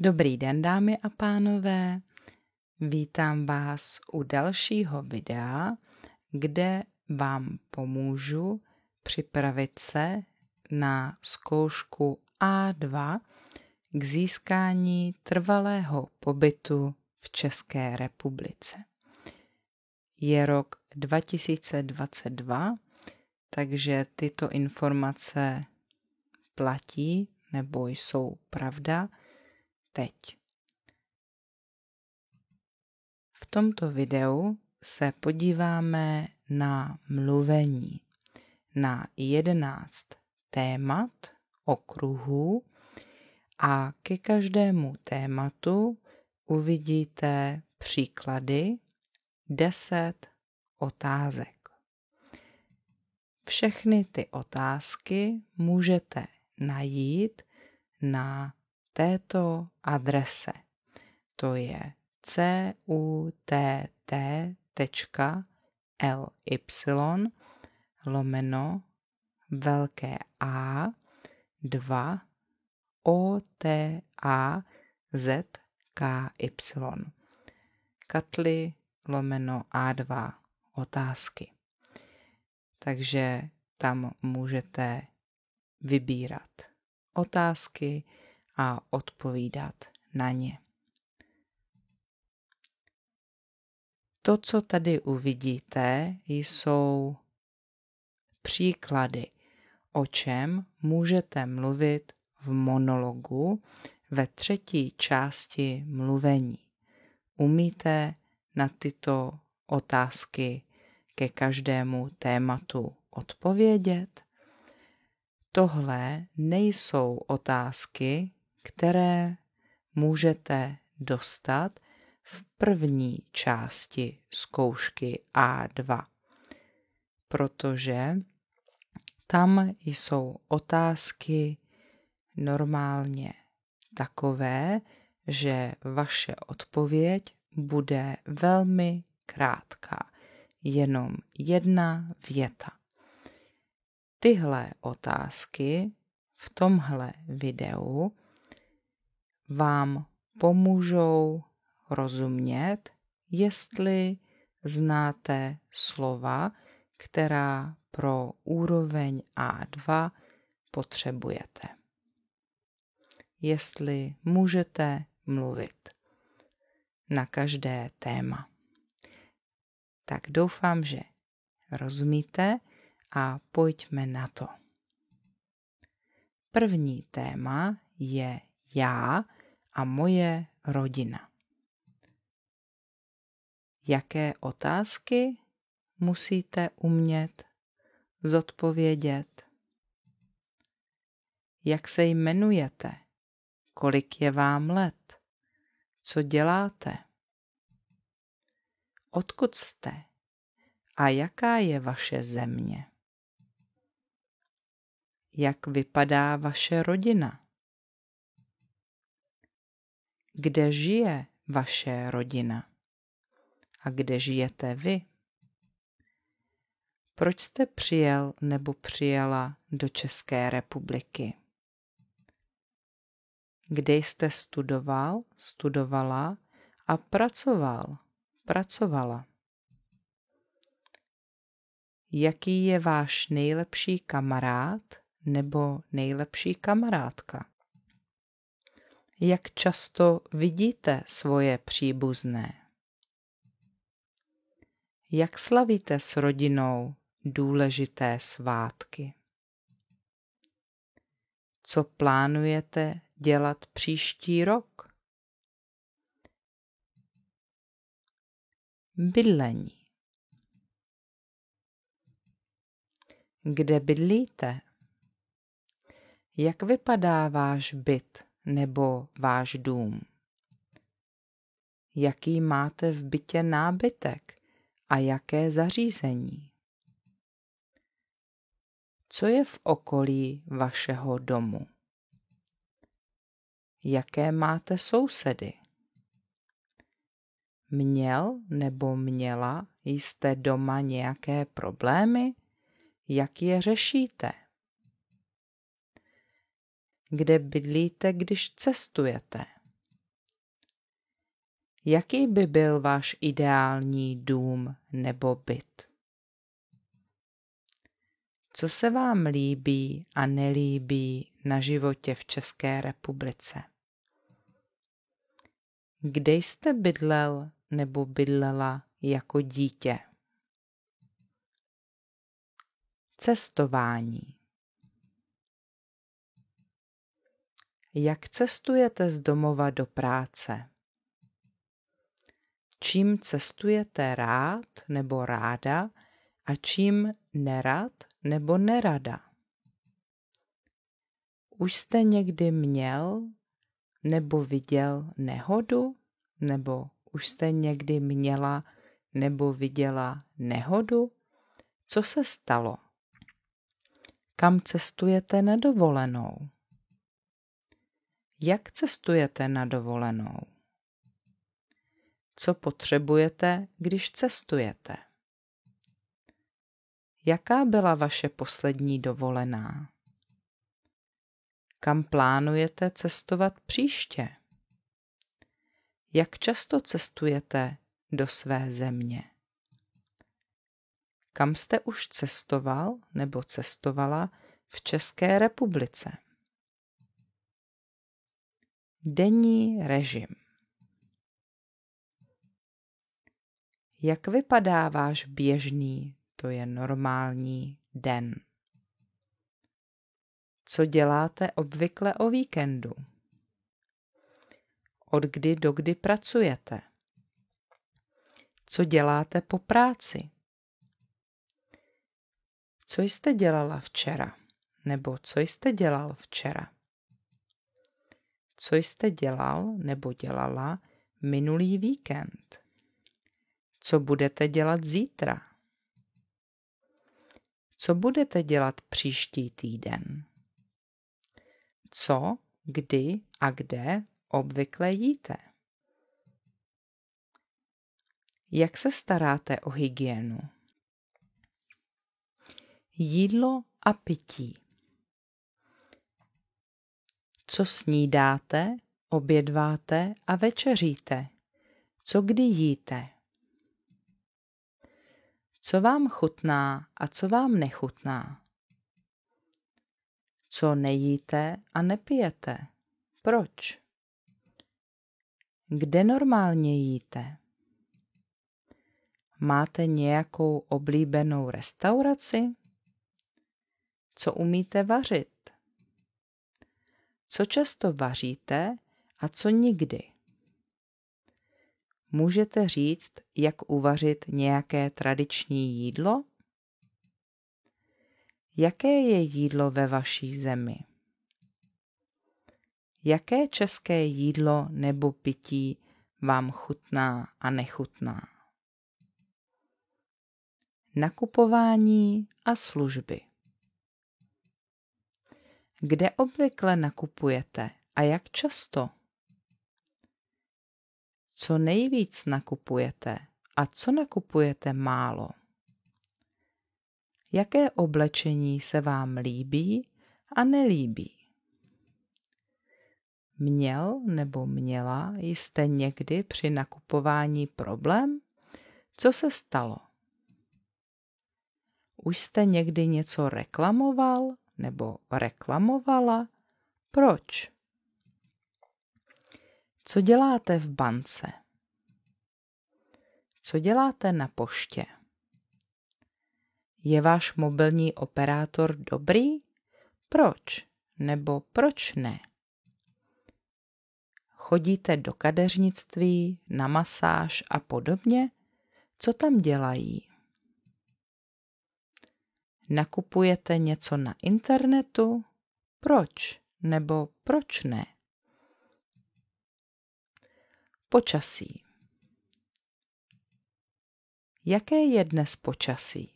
Dobrý den, dámy a pánové. Vítám vás u dalšího videa, kde vám pomůžu připravit se na zkoušku A2 k získání trvalého pobytu v České republice. Je rok 2022, takže tyto informace platí nebo jsou pravda teď. V tomto videu se podíváme na mluvení, na 11 témat, okruhů a ke každému tématu uvidíte příklady 10 otázek. Všechny ty otázky můžete najít na této adrese. To je CUTY/A2OTAZKY. Katly/A2 otázky. Takže tam můžete vybírat otázky a odpovídat na ně. To, co tady uvidíte, jsou příklady, o čem můžete mluvit v monologu ve třetí části mluvení. Umíte na tyto otázky ke každému tématu odpovědět? Tohle nejsou otázky, které můžete dostat v první části zkoušky A2, protože tam jsou otázky normálně takové, že vaše odpověď bude velmi krátká, jenom jedna věta. Tyhle otázky v tomhle videu vám pomůžou rozumět, jestli znáte slova, která pro úroveň A2 potřebujete. Jestli můžete mluvit na každé téma. Tak doufám, že rozumíte a pojďme na to. První téma je já a moje rodina. Jaké otázky musíte umět zodpovědět? Jak se jmenujete? Kolik je vám let? Co děláte? Odkud jste? A jaká je vaše země? Jak vypadá vaše rodina? Kde žije vaše rodina? A kde žijete vy? Proč jste přijel nebo přijela do České republiky? Kde jste studoval, studovala a pracovala? Jaký je váš nejlepší kamarád nebo nejlepší kamarádka? Jak často vidíte svoje příbuzné? Jak slavíte s rodinou důležité svátky? Co plánujete dělat příští rok? Bydlení. Kde bydlíte? Jak vypadá váš byt nebo váš dům? Jaký máte v bytě nábytek a jaké zařízení? Co je v okolí vašeho domu? Jaké máte sousedy? Měl nebo měla jste doma nějaké problémy? Jak je řešíte? Kde bydlíte, když cestujete? Jaký by byl váš ideální dům nebo byt? Co se vám líbí a nelíbí na životě v České republice? Kde jste bydlel nebo bydlela jako dítě? Cestování. Jak cestujete z domova do práce? Čím cestujete rád nebo ráda a čím nerad nebo nerada? Už jste někdy měl nebo viděl nehodu? Nebo už jste někdy měla nebo viděla nehodu? Co se stalo? Kam cestujete na dovolenou? Jak cestujete na dovolenou? Co potřebujete, když cestujete? Jaká byla vaše poslední dovolená? Kam plánujete cestovat příště? Jak často cestujete do své země? Kam jste už cestoval nebo cestovala v České republice? Denní režim. Jak vypadá váš běžný, to je normální den? Co děláte obvykle o víkendu? Od kdy do kdy pracujete? Co děláte po práci? Co jste dělala včera? Nebo co jste dělal včera? Co jste dělal nebo dělala minulý víkend? Co budete dělat zítra? Co budete dělat příští týden? Co, kdy a kde obvykle jíte? Jak se staráte o hygienu? Jídlo a pití. Co snídáte, obědváte a večeříte? Co kdy jíte? Co vám chutná a co vám nechutná? Co nejíte a nepijete? Proč? Kde normálně jíte? Máte nějakou oblíbenou restauraci? Co umíte vařit? Co často vaříte a co nikdy? Můžete říct, jak uvařit nějaké tradiční jídlo? Jaké je jídlo ve vaší zemi? Jaké české jídlo nebo pití vám chutná a nechutná? Nakupování a služby. Kde obvykle nakupujete a jak často? Co nejvíc nakupujete a co nakupujete málo? Jaké oblečení se vám líbí a nelíbí? Měl nebo měla jste někdy při nakupování problém? Co se stalo? Už jste někdy něco reklamoval nebo reklamovala? Proč? Co děláte v bance? Co děláte na poště? Je váš mobilní operátor dobrý? Proč? Nebo proč ne? Chodíte do kadeřnictví, na masáž a podobně? Co tam dělají? Nakupujete něco na internetu? Proč? Nebo proč ne? Počasí. Jaké je dnes počasí?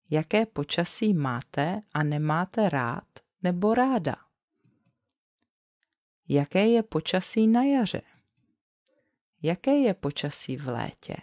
Jaké počasí máte a nemáte rád nebo ráda? Jaké je počasí na jaře? Jaké je počasí v létě?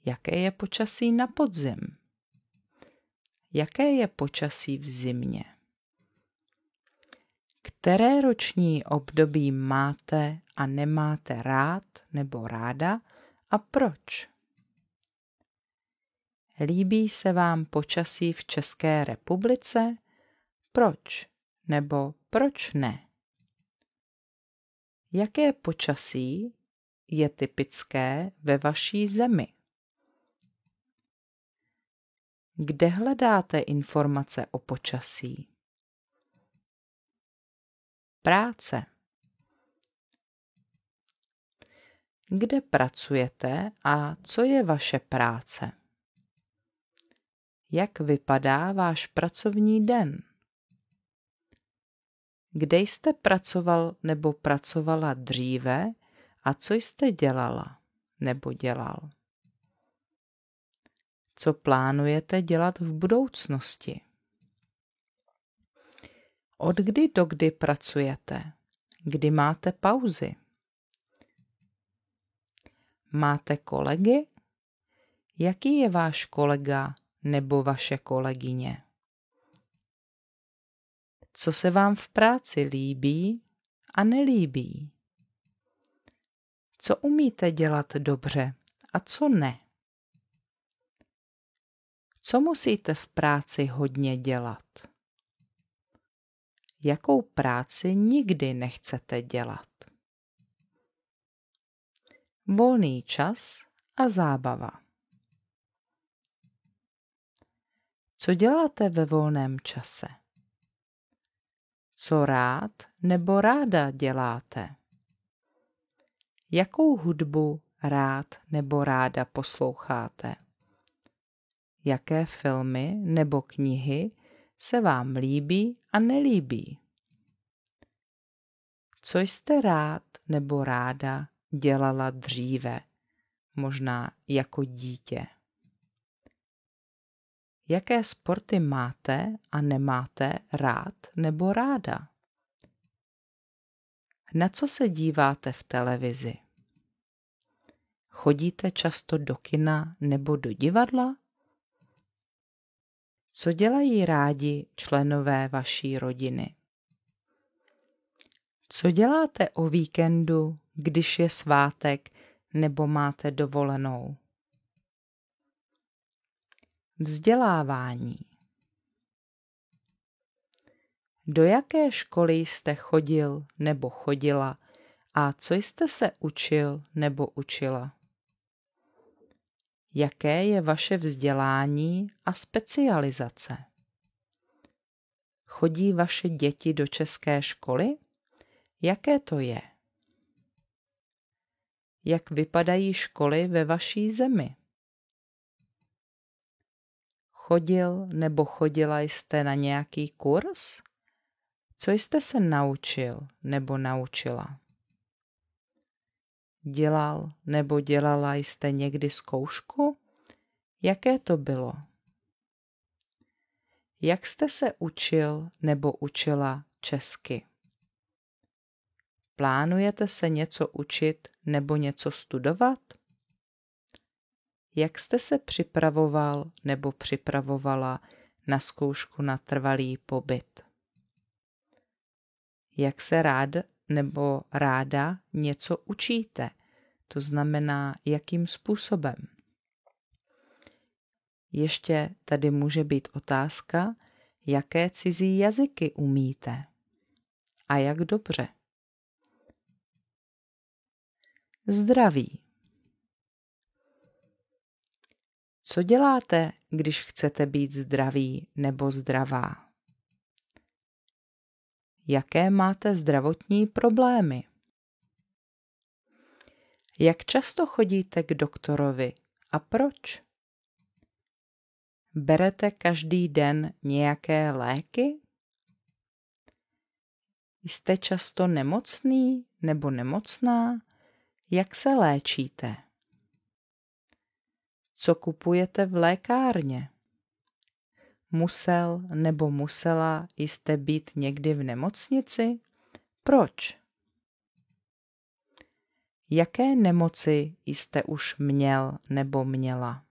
Jaké je počasí na podzim? Jaké je počasí v zimě? Které roční období máte a nemáte rád nebo ráda a proč? Líbí se vám počasí v České republice? Proč nebo proč ne? Jaké počasí je typické ve vaší zemi? Kde hledáte informace o počasí? Práce. Kde pracujete a co je vaše práce? Jak vypadá váš pracovní den? Kde jste pracoval nebo pracovala dříve a co jste dělala nebo dělal? Co plánujete dělat v budoucnosti? Od kdy do kdy pracujete? Kdy máte pauzy? Máte kolegy? Jaký je váš kolega nebo vaše kolegyně? Co se vám v práci líbí a nelíbí? Co umíte dělat dobře a co ne? Co musíte v práci hodně dělat? Jakou práci nikdy nechcete dělat? Volný čas a zábava. Co děláte ve volném čase? Co rád nebo ráda děláte? Jakou hudbu rád nebo ráda posloucháte? Jaké filmy nebo knihy se vám líbí a nelíbí? Co jste rád nebo ráda dělala dříve, možná jako dítě? Jaké sporty máte a nemáte rád nebo ráda? Na co se díváte v televizi? Chodíte často do kina nebo do divadla? Co dělají rádi členové vaší rodiny? Co děláte o víkendu, když je svátek nebo máte dovolenou? Vzdělávání. Do jaké školy jste chodil nebo chodila a co jste se učil nebo učila? Jaké je vaše vzdělání a specializace? Chodí vaše děti do české školy? Jaké to je? Jak vypadají školy ve vaší zemi? Chodil nebo chodila jste na nějaký kurz? Co jste se naučil nebo naučila? Dělal nebo dělala jste někdy zkoušku? Jaké to bylo? Jak jste se učil nebo učila česky? Plánujete se něco učit nebo něco studovat? Jak jste se připravoval nebo připravovala na zkoušku na trvalý pobyt? Jak se rád nebo ráda něco učíte? To znamená, jakým způsobem? Ještě tady může být otázka, jaké cizí jazyky umíte a jak dobře. Zdraví. Co děláte, když chcete být zdraví nebo zdravá? Jaké máte zdravotní problémy? Jak často chodíte k doktorovi a proč? Berete každý den nějaké léky? Jste často nemocný nebo nemocná? Jak se léčíte? Co kupujete v lékárně? Musel nebo musela jste být někdy v nemocnici? Proč? Jaké nemoci jste už měl nebo měla?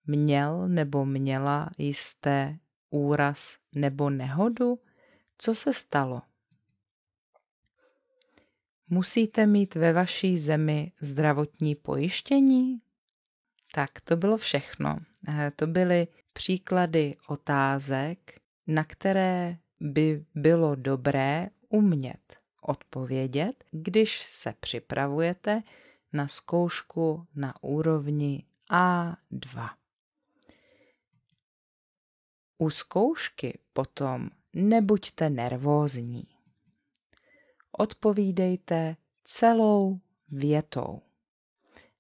Měl nebo měla jste úraz nebo nehodu? Co se stalo? Musíte mít ve vaší zemi zdravotní pojištění? Tak to bylo všechno. To byly příklady otázek, na které by bylo dobré umět odpovědět, když se připravujete na zkoušku na úrovni A2. U zkoušky potom nebuďte nervózní. Odpovídejte celou větou,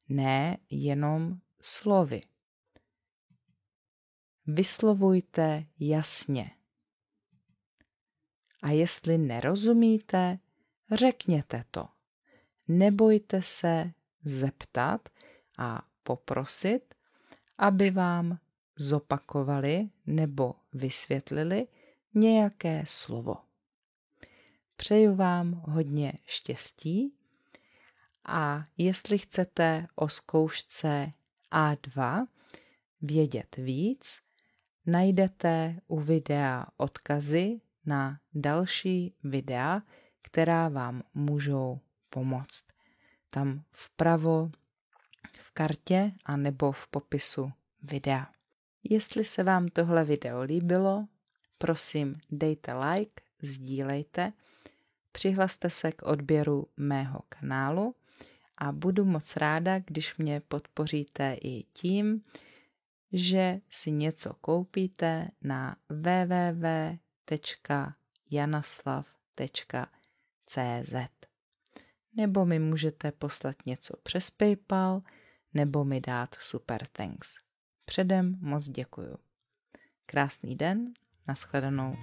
ne jenom slovy. Vyslovujte jasně. A jestli nerozumíte, řekněte to. Nebojte se zeptat a poprosit, aby vám zopakovali nebo vysvětlili nějaké slovo. Přeju vám hodně štěstí a jestli chcete o zkoušce A2 vědět víc, najdete u videa odkazy na další videa, která vám můžou pomoct. Tam vpravo v kartě a nebo v popisu videa. Jestli se vám tohle video líbilo, prosím dejte like, sdílejte, přihlaste se k odběru mého kanálu a budu moc ráda, když mě podpoříte i tím, že si něco koupíte na www.janaslav.cz nebo mi můžete poslat něco přes PayPal nebo mi dát super thanks. Předem moc děkuju. Krásný den, nashledanou.